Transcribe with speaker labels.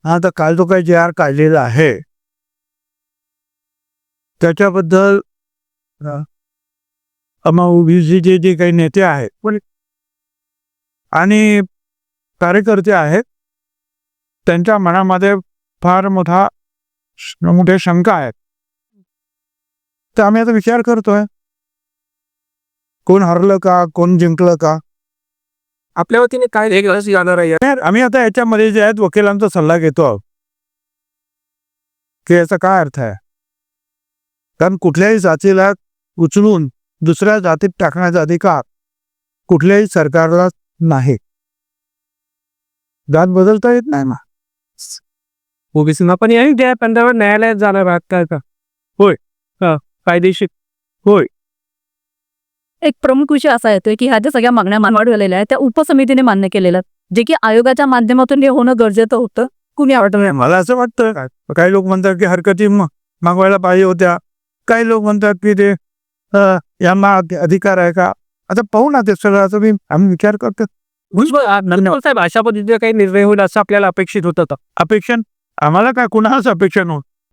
Speaker 1: हा तर काल जो काही जे आर काढलेला आहे त्याच्याबद्दल ओबीसीचे जे काही नेते आहेत पण आणि कार्यकर्ते आहेत त्यांच्या मनामध्ये फार मोठे शंका आहेत. तर आम्ही आता विचार करतोय कोण हरलं का कोण जिंकलं का.
Speaker 2: आपल्या वतीने काय जाणार आहे?
Speaker 1: आम्ही आता याच्यामध्ये जे आहेत वकिलांचा सल्ला घेतो आहोत की याचा काय अर्थ आहे. कारण कुठल्याही जातीला उचलून दुसऱ्या जातीत टाकण्याचा अधिकार कुठल्याही सरकारला नाही. जात बदलता येत नाही ना.
Speaker 2: ओबीसीना पण या पंधरावर न्यायालयात जाणार आहात काय का? होय. कायदेशीर होय.
Speaker 3: एक प्रमुख विषय असा येतोय की ह्या ज्या सगळ्या मागण्या मानवाड झालेल्या आहेत त्या उपसमितीने मान्य केलेल्या आहेत, जे की आयोगाच्या माध्यमातून हे होणं गरजेचं होतं. कुणी आवडत नाही.
Speaker 1: मला असं वाटतं काही लोक म्हणतात की हरकती मागवायला पाहिजे होत्या. काही लोक म्हणतात की ते यांना अधिकार आहे का. आता पाहू ना ते सगळं. असं आम्ही विचार करतो.
Speaker 2: साहेब अशा पद्धतीने काही निर्णय होईल असं आपल्याला अपेक्षित होतं.
Speaker 1: अपेक्षा आम्हाला काय कुणालाच अपेक्षा नव्हतं.